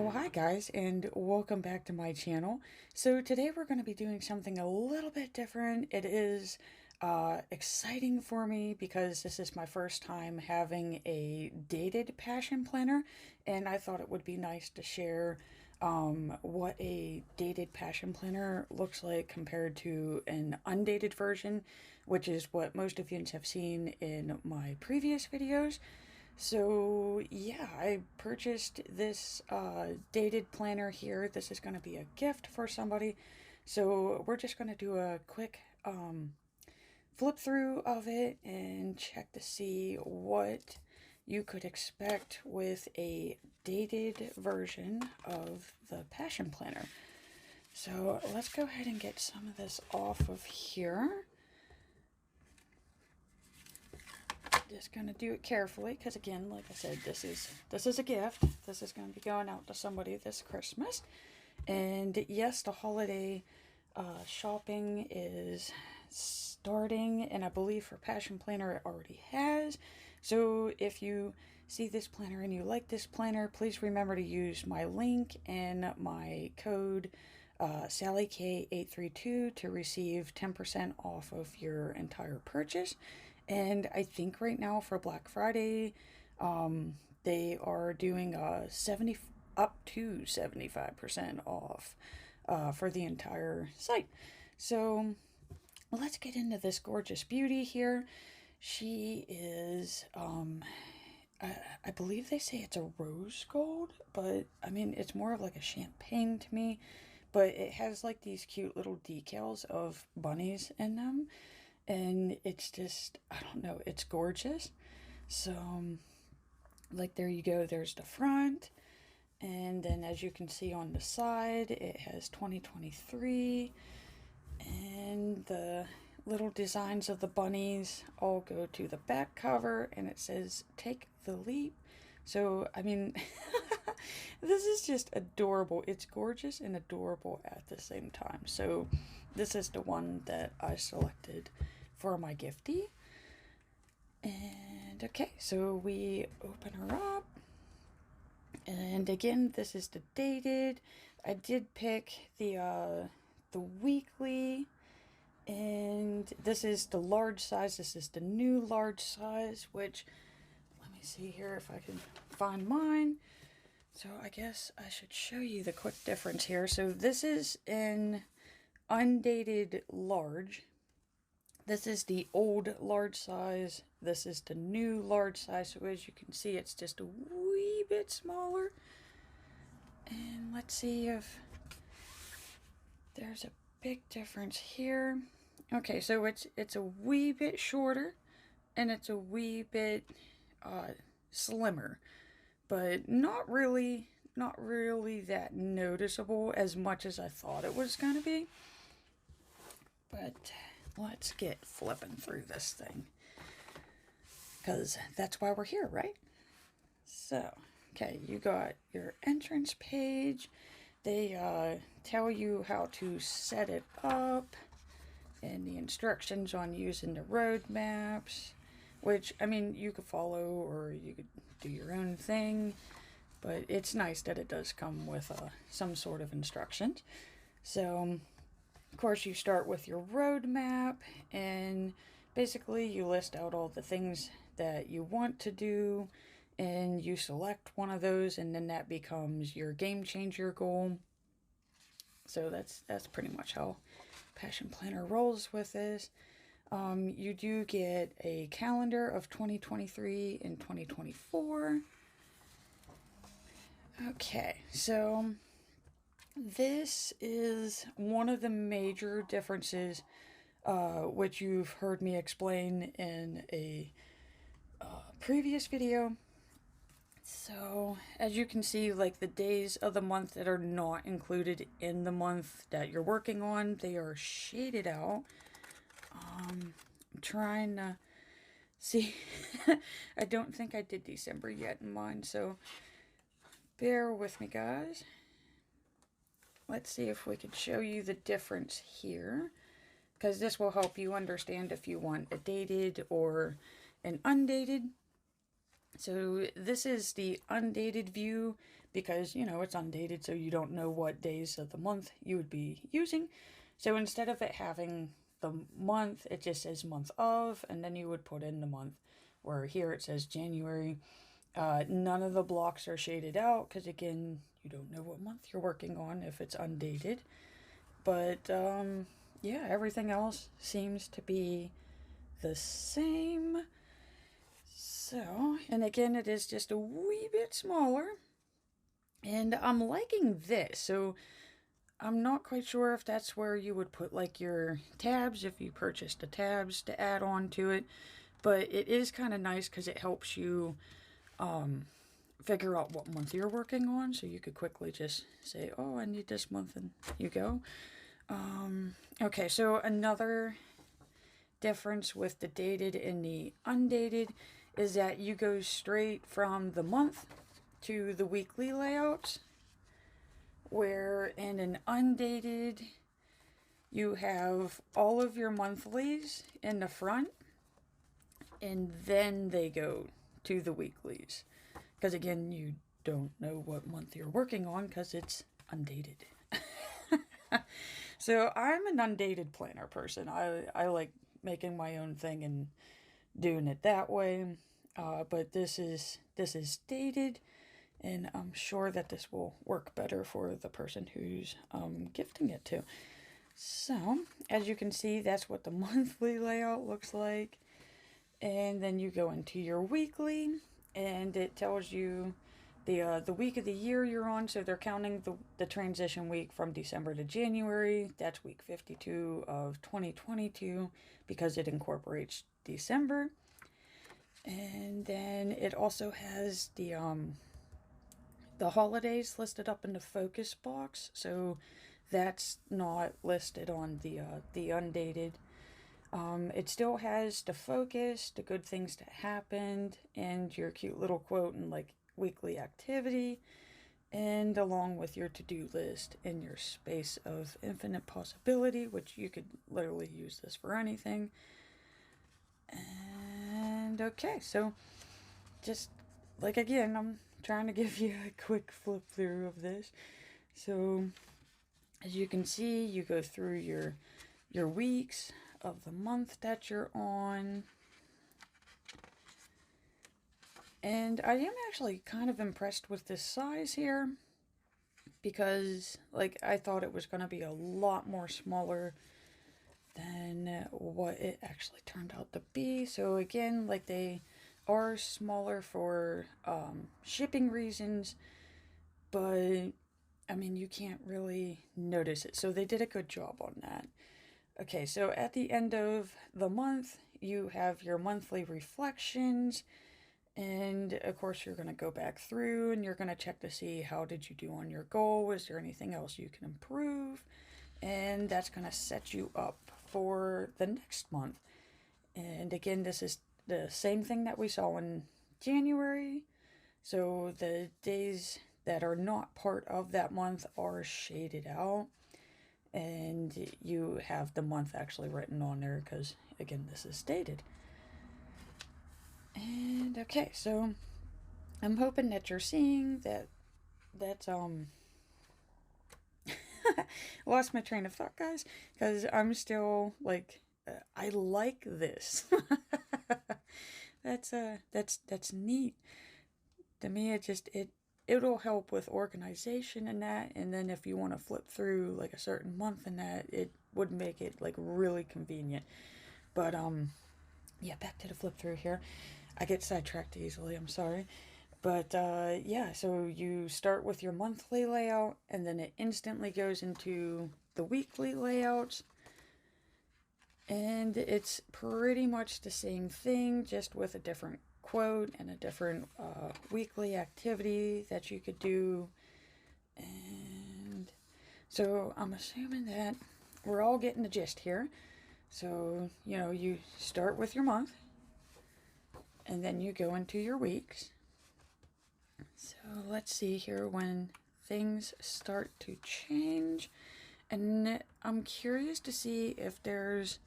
So hi guys, and welcome back to my channel. So today we're going to be doing something a little bit different. It is exciting for me because this is my first time having a dated passion planner, and I thought it would be nice to share what a dated passion planner looks like compared to an undated version, which is what most of you have seen in my previous videos. So yeah, I purchased this dated planner here. This is going to be a gift for somebody. So we're just going to do a quick flip through of it and check to see what you could expect with a dated version of the passion planner. So let's go ahead and get some of this off of here. Just gonna do it carefully because, again, like I said, this is a gift. This is gonna be going out to somebody this Christmas. And yes, the holiday shopping is starting, and I believe for Passion Planner it already has. So if you see this planner and you like this planner, please remember to use my link and my code SallyK832 to receive 10% off of your entire purchase. And I think right now for Black Friday, they are doing a up to 75% off for the entire site. So let's get into this gorgeous beauty here. She is, I believe they say it's a rose gold, but I mean, it's more of like a champagne to me. But it has like these cute little decals of bunnies in them. And it's just, I don't know, it's gorgeous. So, like, there you go, there's the front. And then, as you can see on the side, it has 2023. And the little designs of the bunnies all go to the back cover. And it says, "Take the leap." So, I mean, this is just adorable. It's gorgeous and adorable at the same time. So, this is the one that I selected for my giftie. And okay, so we open her up. And again, this is the dated. I did pick the weekly, and this is the large size. This is the new large size, which, let me see here if I can find mine. So I guess I should show you the quick difference here. So this is in undated large. This is the old large size. This is the new large size. So as you can see, it's just a wee bit smaller. And let's see if there's a big difference here. Okay, so it's a wee bit shorter, and it's a wee bit slimmer, but not really that noticeable as much as I thought it was going to be. But let's get flipping through this thing, because that's why we're here, right? So, okay, you got your entrance page. They tell you how to set it up, and the instructions on using the road maps, which, I mean, you could follow or you could do your own thing, but it's nice that it does come with some sort of instructions. So, of course, you start with your road map, and basically you list out all the things that you want to do, and you select one of those, and then that becomes your game changer goal. So that's pretty much how Passion Planner rolls with this. You do get a calendar of 2023 and 2024. Okay, so this is one of the major differences, which you've heard me explain in a previous video. So, as you can see, like, the days of the month that are not included in the month that you're working on, they are shaded out. I'm trying to see. I don't think I did December yet in mine, so bear with me, guys. Let's see if we can show you the difference here, because this will help you understand if you want a dated or an undated. So this is the undated view because, it's undated, so you don't know what days of the month you would be using. So instead of it having the month, it just says month of, and then you would put in the month. Where here it says January. None of the blocks are shaded out because, again, you don't know what month you're working on if it's undated. But yeah, everything else seems to be the same. So, and again, it is just a wee bit smaller. And I'm liking this. So, I'm not quite sure if that's where you would put like your tabs if you purchased the tabs to add on to it. But it is kind of nice because it helps you figure out what month you're working on. So you could quickly just say, oh, I need this month, and you go. Okay, so another difference with the dated and the undated is that you go straight from the month to the weekly layouts, where in an undated you have all of your monthlies in the front and then they go to the weeklies, because again, you don't know what month you're working on because it's undated. So I'm an undated planner person. I like making my own thing and doing it that way. But this is dated, and I'm sure that this will work better for the person who's gifting it to. So as you can see, that's what the monthly layout looks like, and then you go into your weekly, and it tells you the week of the year you're on. So they're counting the transition week from December to January. That's week 52 of 2022 because it incorporates December. And then it also has the holidays listed up in the focus box. So that's not listed on the undated. It still has the focus, the good things that happened, and your cute little quote and like weekly activity, and along with your to-do list and your space of infinite possibility, which you could literally use this for anything. And okay, so just like again, I'm trying to give you a quick flip through of this. So as you can see, you go through your weeks of the month that you're on. And I am actually kind of impressed with this size here, because like I thought it was going to be a lot more smaller than what it actually turned out to be. So again, like they are smaller for shipping reasons, but I mean, you can't really notice it. So they did a good job on that. Okay, so at the end of the month, you have your monthly reflections. And of course, you're going to go back through and you're going to check to see how did you do on your goal. Was there anything else you can improve? And that's going to set you up for the next month. And again, this is the same thing that we saw in January. So the days that are not part of that month are shaded out. And you have the month actually written on there because, again, this is dated. And okay, so I'm hoping that you're seeing that's lost my train of thought, guys, because I'm still like I like this. That's neat. To me, it'll help with organization and that, and then if you want to flip through like a certain month and that, it would make it like really convenient. But yeah, back to the flip through here. I get sidetracked easily, I'm sorry. But yeah, so you start with your monthly layout, and then it instantly goes into the weekly layouts. And it's pretty much the same thing, just with a different quote and a different weekly activity that you could do. And so I'm assuming that we're all getting the gist here. So, you start with your month, and then you go into your weeks. So let's see here when things start to change. And I'm curious to see if there's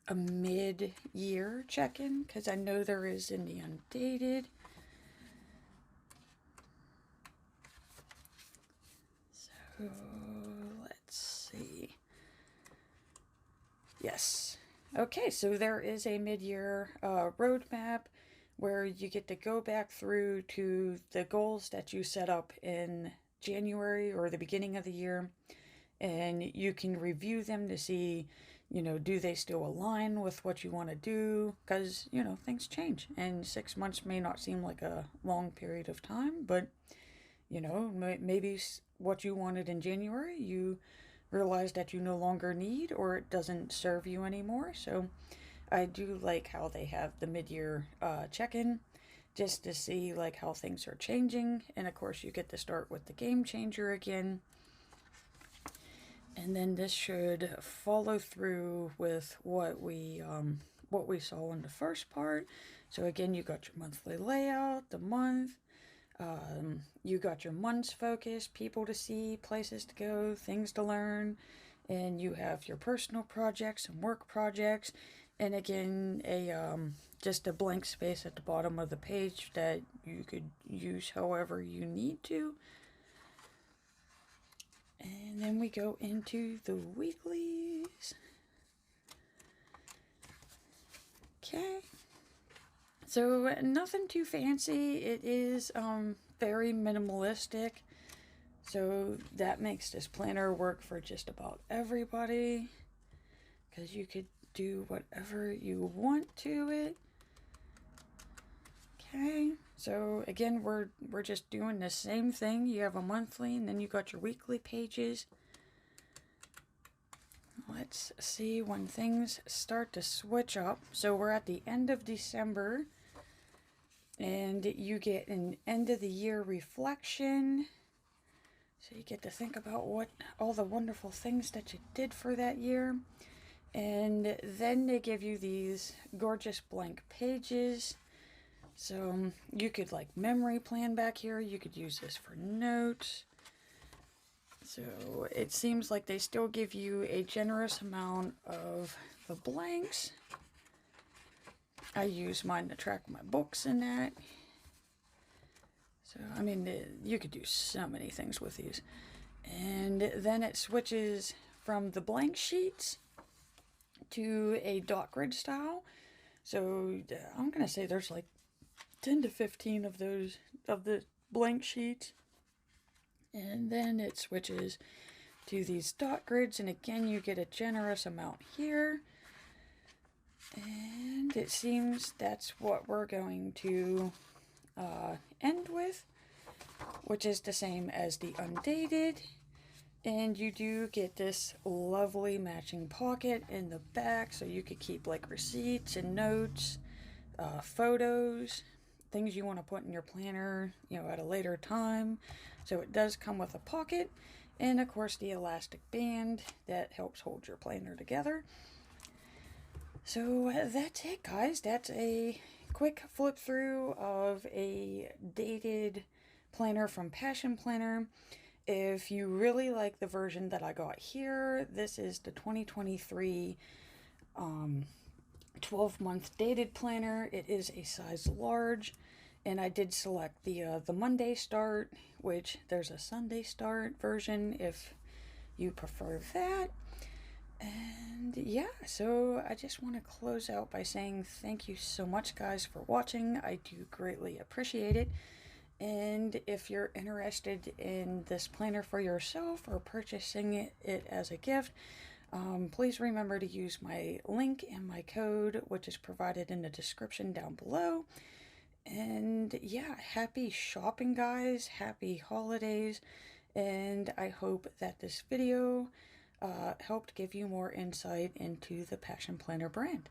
a mid-year check-in, because I know there is in the undated. So let's see. Yes. Okay, so there is a mid-year roadmap where you get to go back through to the goals that you set up in January or the beginning of the year, and you can review them to see, you know, do they still align with what you want to do? Because, you know, things change, and 6 months may not seem like a long period of time, but, you know, maybe what you wanted in January, you realize that you no longer need, or it doesn't serve you anymore. So I do like how they have the mid-year check-in, just to see like how things are changing. And of course you get to start with the game changer again. And then this should follow through with what we saw in the first part. So again, you got your monthly layout, the month, you got your month's focus, people to see, places to go, things to learn, and you have your personal projects and work projects, and again, just a blank space at the bottom of the page that you could use however you need to. And then we go into the weeklies. Okay. So nothing too fancy. It is very minimalistic. So that makes this planner work for just about everybody, because you could do whatever you want to it. Okay, so again, we're just doing the same thing. You have a monthly, and then you got your weekly pages. Let's see when things start to switch up. So we're at the end of December, and you get an end of the year reflection. So you get to think about what all the wonderful things that you did for that year. And then they give you these gorgeous blank pages. So you could like memory plan back here. You could use this for notes. So it seems like they still give you a generous amount of the blanks. I use mine to track my books in that. So, I mean, you could do so many things with these. And then it switches from the blank sheets to a dot grid style. So I'm going to say there's like 10 to 15 of those, of the blank sheets. And then it switches to these dot grids. And again, you get a generous amount here. And it seems that's what we're going to end with, which is the same as the undated. And you do get this lovely matching pocket in the back, so you could keep like receipts and notes, photos, things you want to put in your planner, you know, at a later time. So it does come with a pocket, and of course the elastic band that helps hold your planner together. So that's it, guys. That's a quick flip through of a dated planner from Passion Planner. If you really like the version that I got here, this is the 2023 12-month dated planner. It is a size large, and I did select the Monday start, which there's a Sunday start version if you prefer that. And yeah, so I just want to close out by saying thank you so much, guys, for watching. I do greatly appreciate it. And if you're interested in this planner for yourself or purchasing it as a gift, please remember to use my link and my code, which is provided in the description down below. And yeah, happy shopping, guys. Happy holidays. And I hope that this video helped give you more insight into the Passion Planner brand.